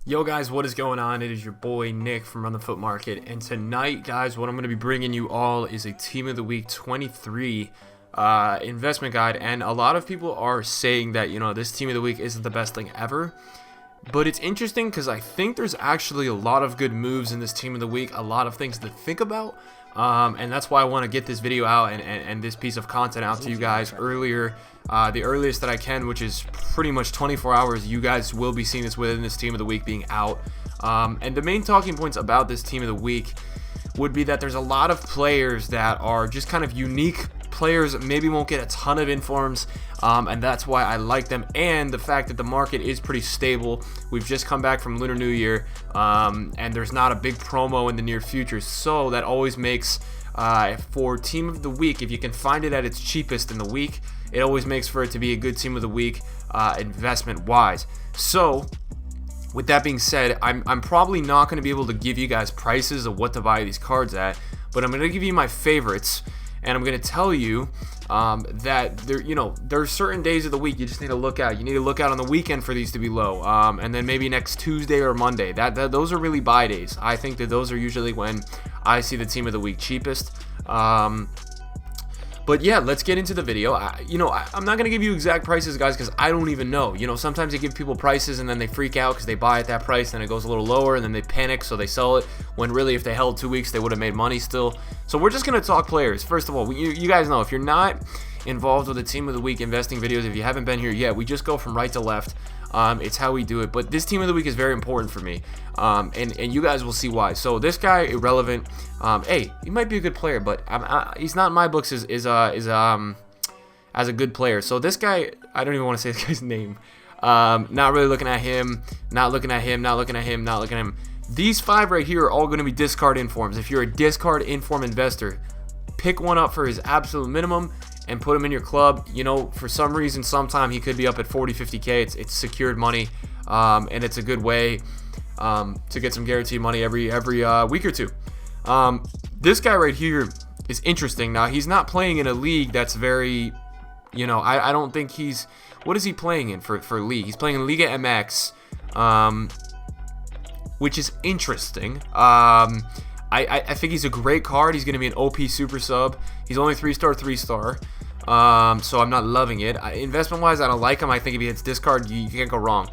Yo guys, what is going on? It is your boy Nick from Run the Foot Market, and tonight, guys, what I'm going to be bringing you all is a Team of the Week 23 investment guide. And a lot of people are saying that, this Team of the Week isn't the best thing ever, but it's interesting because I think there's actually a lot of good moves in this Team of the Week, a lot of things to think about, and that's why I want to get this video out and this piece of content out to you guys earlier, the earliest that I can, which is pretty much 24 hours. You guys will be seeing this within this Team of the Week being out, and the main talking points about this Team of the Week would be that there's a lot of players that are just kind of unique players, maybe won't get a ton of informs, and that's why I like them, and the fact that the market is pretty stable. We've just come back from Lunar New Year, and there's not a big promo in the near future, so that always makes for Team of the Week, if you can find it at its cheapest in the week, it always makes for it to be a good Team of the Week investment wise. So with that being said, I'm probably not going to be able to give you guys prices of what to buy these cards at, but I'm going to give you my favorites, and I'm going to tell you that there's certain days of the week you just need to look out. You need to look out on the weekend for these to be low, and then maybe next Tuesday or Monday. Those are really buy days. I think that those are usually when I see the Team of the Week cheapest. But yeah, let's get into the video. I'm not going to give you exact prices, guys, because I don't even know. Sometimes they give people prices and then they freak out because they buy at that price and it goes a little lower and then they panic, so they sell it, when really if they held 2 weeks they would have made money still. So we're just going to talk players. First of all, you guys know, if you're not involved with the Team of the Week investing videos, if you haven't been here yet, we just go from right to left. It's how we do it, but this Team of the Week is very important for me, and you guys will see why. So this guy, irrelevant. Hey, he might be a good player, but he's not in my books as a good player. So this guy, I don't even want to say this guy's name. Not really looking at him. Not looking at him. Not looking at him. Not looking at him. These five right here are all going to be discard informs. If you're a discard inform investor, pick one up for his absolute minimum and put him in your club. For some reason, sometime he could be up at 40, 50K. It's secured money, and it's a good way to get some guaranteed money every week or two. This guy right here is interesting. Now, he's not playing in a league that's very, I don't think he's, what is he playing in for league? He's playing in Liga MX, which is interesting. I think he's a great card. He's going to be an OP super sub. He's only 3-star, 3-star. So I'm not loving it. Investment wise, I don't like him. I think if he hits discard, you can't go wrong.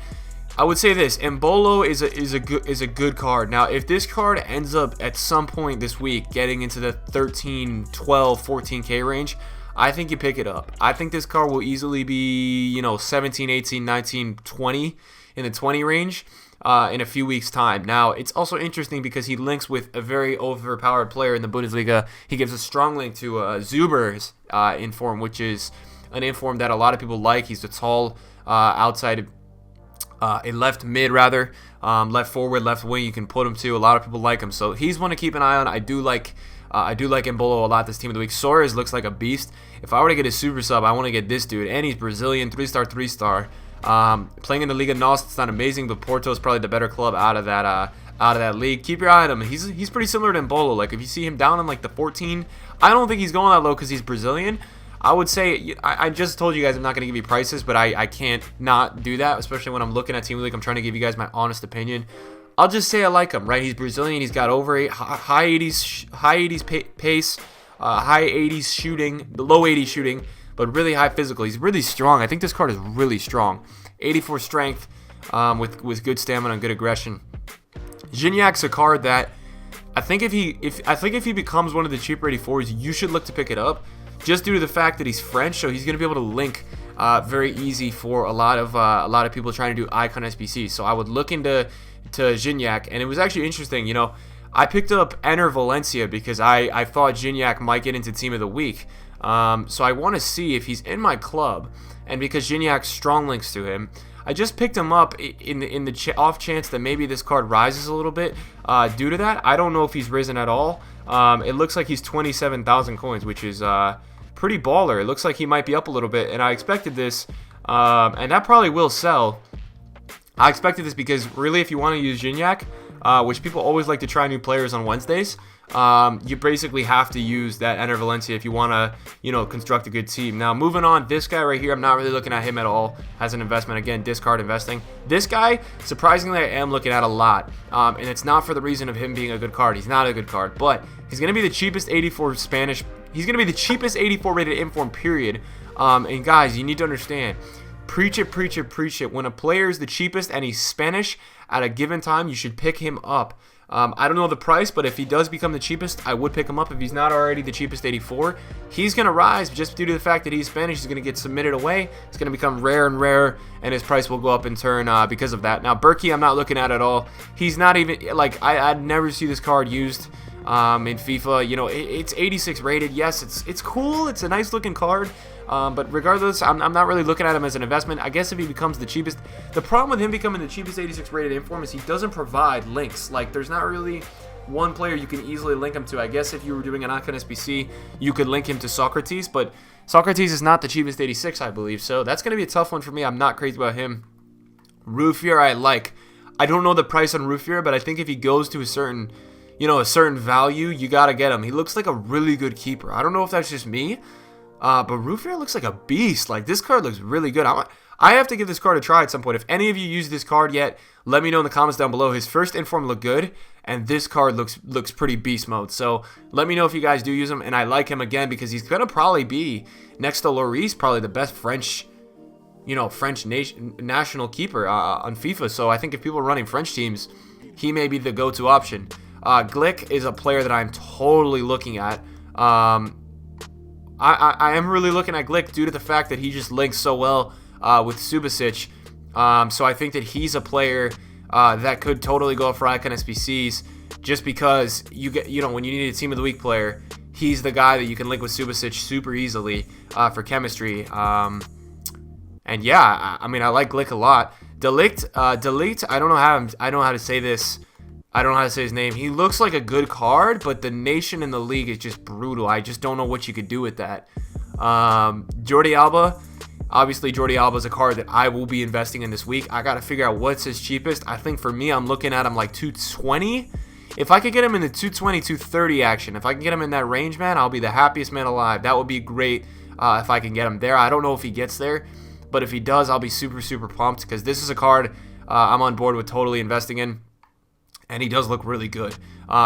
I would say this: Embolo is a good card. Now, if this card ends up at some point this week getting into the 13, 12, 14K range, I think you pick it up. I think this card will easily be 17, 18, 19, 20 in the 20 range. In a few weeks' time. Now, it's also interesting because he links with a very overpowered player in the Bundesliga. He gives a strong link to Zuber's inform, which is an inform that a lot of people like. He's a tall outside, a left mid rather, left forward, left wing. You can put him to. A lot of people like him, so he's one to keep an eye on. I do like Embolo a lot. This Team of the Week. Soares looks like a beast. If I were to get a super sub, I want to get this dude, and he's Brazilian, 3-star, 3-star. Playing in the Liga NOS, it's not amazing, but Porto is probably the better club out of that league. Keep your eye on him. He's pretty similar to Embolo. Like, if you see him down in like the 14, I don't think he's going that low because he's Brazilian. I would say, I just told you guys I'm not going to give you prices, but I can't not do that, especially when I'm looking at Team of the Week. I'm trying to give you guys my honest opinion. I'll just say I like him, right? He's Brazilian. He's got over high 80s pace, high 80s shooting, the low 80s shooting, but really high physical. He's really strong. I think this card is really strong. 84 strength, with good stamina and good aggression. Gignac's a card that I think if he becomes one of the cheaper 84s, you should look to pick it up, just due to the fact that he's French, so he's going to be able to link very easy for a lot of people trying to do icon SBC. So I would look into Gignac, and it was actually interesting. I picked up Enter Valencia because I thought Gignac might get into Team of the Week. So I want to see if he's in my club, and because Gignac's strong links to him, I just picked him up in the off chance that maybe this card rises a little bit. Due to that, I don't know if he's risen at all. It looks like he's 27,000 coins, which is pretty baller. It looks like he might be up a little bit, and I expected this, and that probably will sell. I expected this because really, if you want to use Gignac, which people always like to try new players on Wednesdays, You basically have to use that Enter Valencia if you want to, construct a good team. Now, moving on, this guy right here, I'm not really looking at him at all as an investment. Again, discard investing. This guy, surprisingly, I am looking at a lot, and it's not for the reason of him being a good card. He's not a good card, but he's going to be the cheapest 84 Spanish. He's going to be the cheapest 84 rated inform, period. And guys, you need to understand, preach it, preach it, preach it. When a player is the cheapest and he's Spanish at a given time, you should pick him up. I don't know the price, but if he does become the cheapest, I would pick him up. If he's not already the cheapest 84, he's going to rise just due to the fact that he's Spanish. He's going to get submitted away. It's going to become rare and rarer, and his price will go up in turn because of that. Now, Berkey, I'm not looking at all. He's not even, like, I'd never see this card used in FIFA. It's 86 rated. Yes, it's cool. It's a nice looking card. But regardless, I'm not really looking at him as an investment. I guess if he becomes the cheapest, the problem with him becoming the cheapest 86 rated inform is he doesn't provide links. Like, there's not really one player you can easily link him to. I guess if you were doing an Icon SBC, you could link him to Socrates, but Socrates is not the cheapest 86, I believe. So that's going to be a tough one for me. I'm not crazy about him. Ruffier, I like. I don't know the price on Ruffier, but I think if he goes to a certain value, you got to get him. He looks like a really good keeper. I don't know if that's just me. But Ruffier looks like a beast. Like, this card looks really good. I have to give this card a try at some point. If any of you use this card yet, let me know in the comments down below. His first inform looked good, and this card looks pretty beast mode. So let me know if you guys do use him, and I like him again because he's gonna probably be next to Lloris, probably the best French national keeper on FIFA. So I think if people are running French teams, he may be the go-to option. Glick is a player that I'm totally looking at. I am really looking at Glick due to the fact that he just links so well with Subasic. So I think that he's a player that could totally go for Icon SBCs just because when you need a Team of the Week player, he's the guy that you can link with Subasic super easily for chemistry. And yeah, I mean, I like Glick a lot. Delete, I don't know how to say this. I don't know how to say his name. He looks like a good card, but the nation in the league is just brutal. I just don't know what you could do with that. Jordi Alba. Obviously, Jordi Alba is a card that I will be investing in this week. I got to figure out what's his cheapest. I think for me, I'm looking at him like 220. If I could get him in the 220, 230 action, if I can get him in that range, man, I'll be the happiest man alive. That would be great if I can get him there. I don't know if he gets there, but if he does, I'll be super, super pumped because this is a card I'm on board with totally investing in. And he does look really good.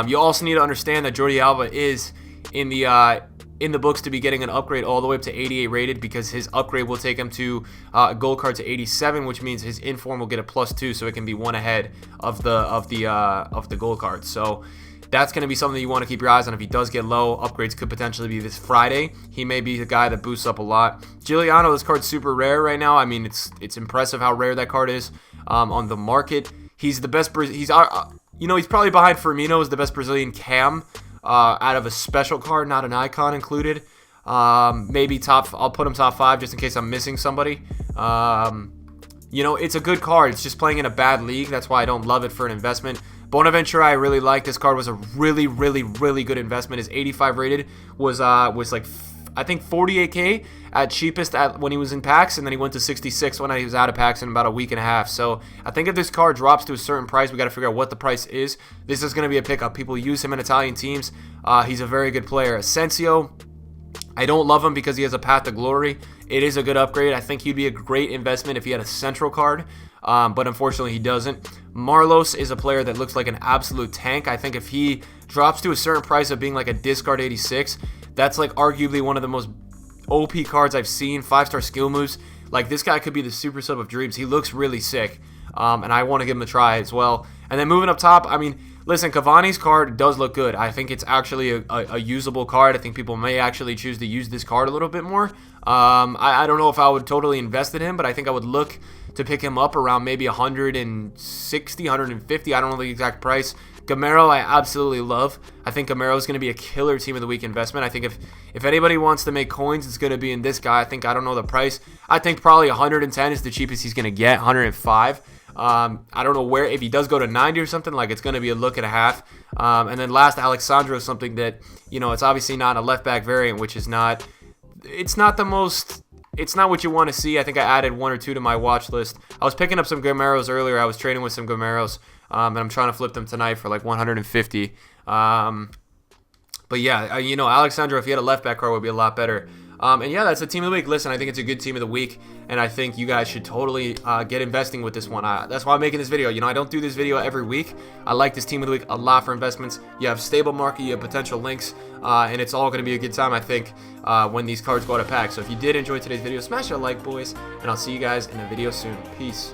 You also need to understand that Jordi Alba is in the books to be getting an upgrade all the way up to 88 rated because his upgrade will take him to a gold card to 87, which means his inform will get a +2, so it can be one ahead of the gold card. So that's going to be something you want to keep your eyes on. If he does get low, upgrades could potentially be this Friday. He may be the guy that boosts up a lot. Giuliano, this card's super rare right now. I mean, it's impressive how rare that card is on the market. He's the best. He's probably behind Firmino as the best Brazilian cam out of a special card, not an icon included. Maybe I'll put him top 5 just in case I'm missing somebody. It's a good card. It's just playing in a bad league. That's why I don't love it for an investment. Bonaventura, I really like. This card was a really, really, really good investment. His 85 rated was like, I think 48K at cheapest when he was in packs, and then he went to 66 when he was out of packs in about a week and a half. So I think if this card drops to a certain price, we got to figure out what the price is. This is going to be a pickup. People use him in Italian teams. He's a very good player. Asensio, I don't love him because he has a path to glory. It is a good upgrade. I think he'd be a great investment if he had a central card, but unfortunately he doesn't. Marlos is a player that looks like an absolute tank. I think if he drops to a certain price of being like a discard 86, that's like arguably one of the most OP cards I've seen. 5-star skill moves. Like, this guy could be the super sub of dreams. He looks really sick, and I want to give him a try as well. And then moving up top, I mean, listen, Cavani's card does look good. I think it's actually a usable card. I think people may actually choose to use this card a little bit more. I don't know if I would totally invest in him, but I think I would look to pick him up around maybe 160, 150. I don't know the exact price. Gamero, I absolutely love. I think Gamero is going to be a killer Team of the Week investment. I think if anybody wants to make coins, it's going to be in this guy. I don't know the price. I think probably 110 is the cheapest he's going to get, 105. I don't know where, if he does go to 90 or something, like, it's going to be a look and a half. And then last, Alexandro is something that, it's obviously not a left back variant, which is not, it's not what you want to see. I think I added 1 or 2 to my watch list. I was picking up some Gameros earlier. I was trading with some Gameros, and I'm trying to flip them tonight for like 150. But yeah, you know, Alexandro, if he had a left back card, would be a lot better. And yeah, that's the team of the week. Listen, I think it's a good team of the week, and I think you guys should totally get investing with this one. That's why I'm making this video. You know, I don't do this video every week. I like this team of the week a lot for investments. You have stable market, you have potential links, and it's all going to be a good time, I think, when these cards go out of pack. So if you did enjoy today's video, smash that like, boys, and I'll see you guys in a video soon. Peace.